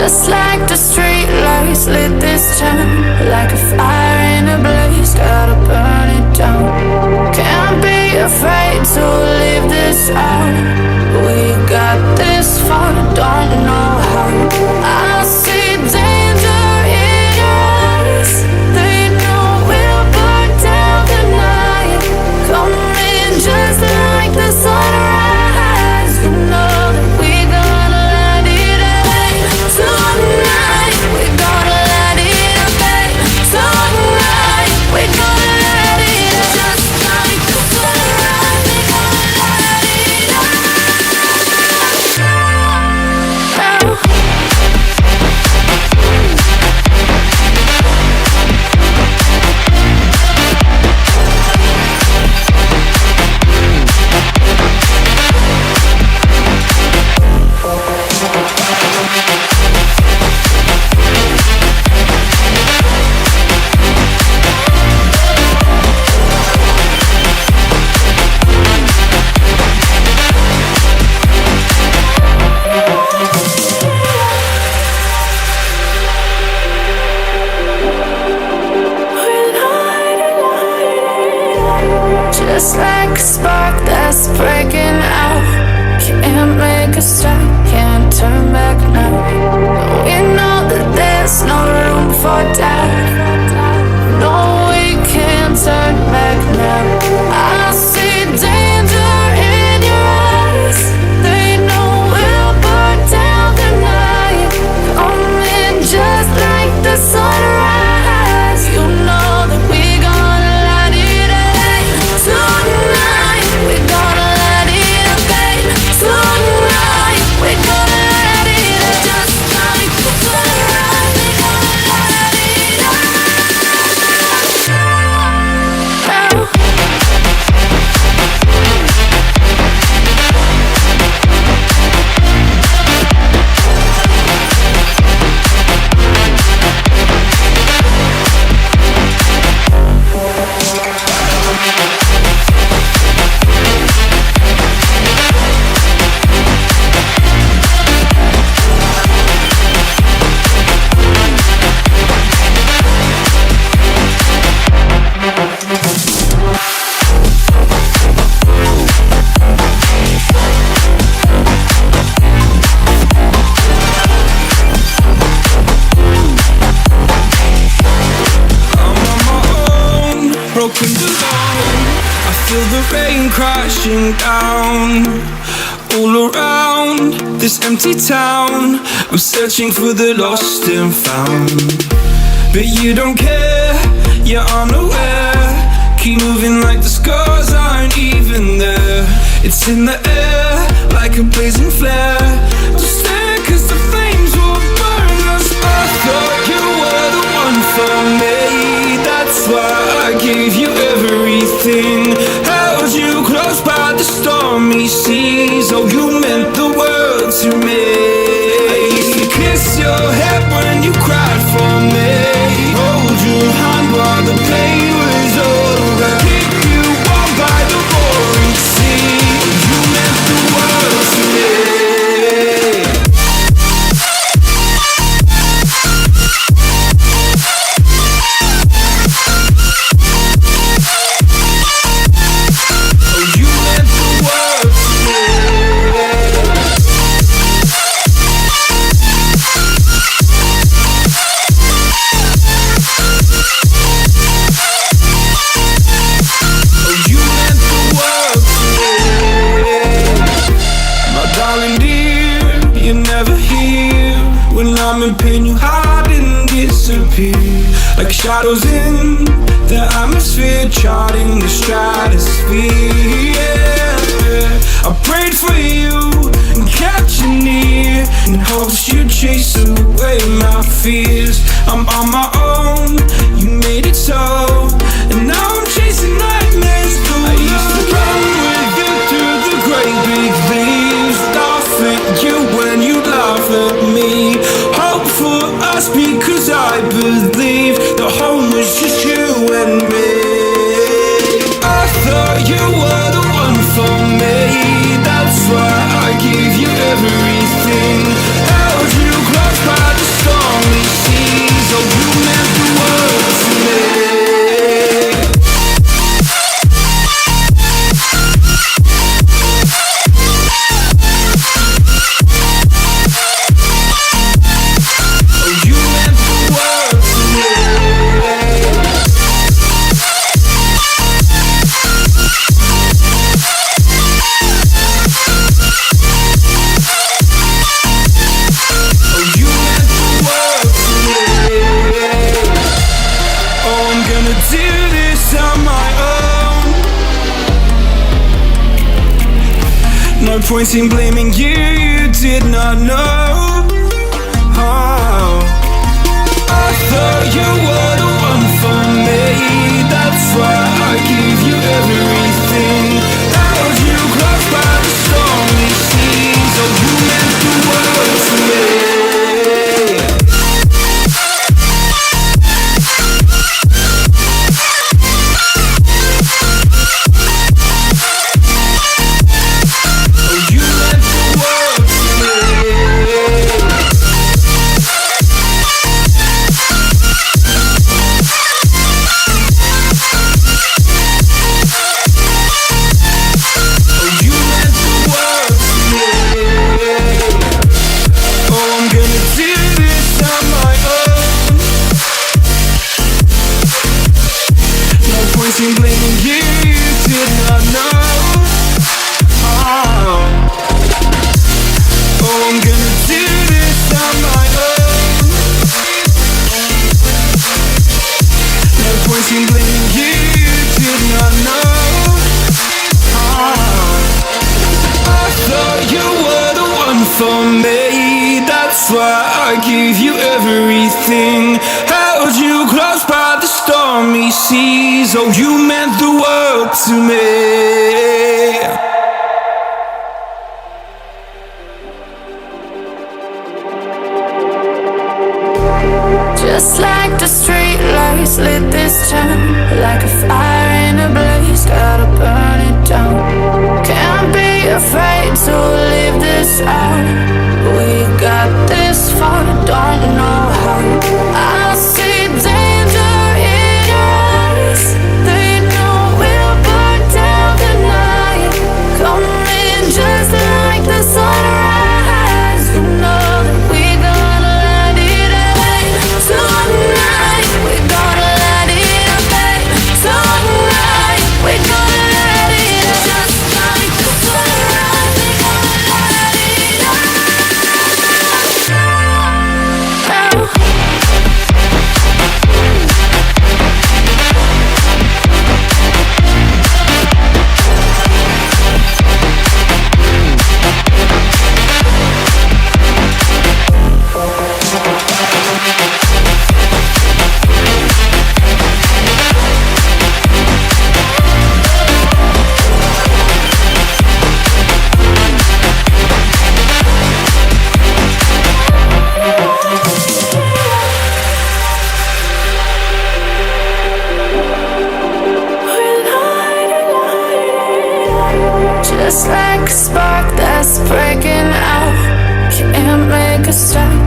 Just like the street lights lit this town, like a fire in a blaze, gotta burn it down. Can't be afraid to leave this out. We got this far, don't know how. I see danger in your eyes. They know we'll burn down the night. Coming just like the sunrise. You know that we gonna let it rain tonight. We gonna let it rain tonight. We gonna let it just like the sunrise. We gonna let it just like a spark that's breaking out. Can't make a stop, can't turn back now. We know that there's no room for doubt. No, we can't turn back now. I see danger in your eyes. They know we'll burn down the night. Coming just like the sunrise. You know that we gonna let it rain tonight. We gonna let it rain tonight. We gonna let it just like the sunrise. We gonna let it broken alone. I feel the rain crashing down all around this empty town. I'm searching for the lost and found, but you don't care, you're unaware. Keep moving like the scars aren't even there. It's in the air like a blazing flare. Don't stare cause the flames will burn us. I thought you were the one for me. That's why I gave you everything. Held you close by the stormy seas. Oh, you meant the world to me. I used to kiss your head when you cried for me. Hold your hand while the pain was over. Keep you warm by the roaring sea. You meant the world to me. I'm in pain, you hide and disappear like shadows in the atmosphere, charting the stratosphere. Yeah. I prayed for you and kept you near in hopes you'd chase away my fears. I'm on my own, you made it so, and now I'm chasing nightmares through. I used to run with you through the great big leaves, laugh at you when you laugh at me. Hope for us because I believe the home was just you and me. I thought you were the one for me. That's why I gave you everything. Held you close by point in blaming you, you did not know. Oh, I thought you were the one for me. That's why I give you everything. Held you close by the stormy seas. Oh, you meant the world to me. For me, that's why I give you everything. Held you close by the stormy seas. Oh, you meant the world to me. Just like the street lights lit this town, like a fire in a blaze, gotta burn it down. Can't be afraid to leave this out. We got this far, don't know how. I see danger in your eyes. They know we'll burn down the night. Coming just like the sunrise. You know that we gonna let it rain. Tonight we gonna let it rain. Tonight we gonna let it rain. Just like the sunrise, we gonna let it rain. Just like a spark that's breaking out, can't make a stop.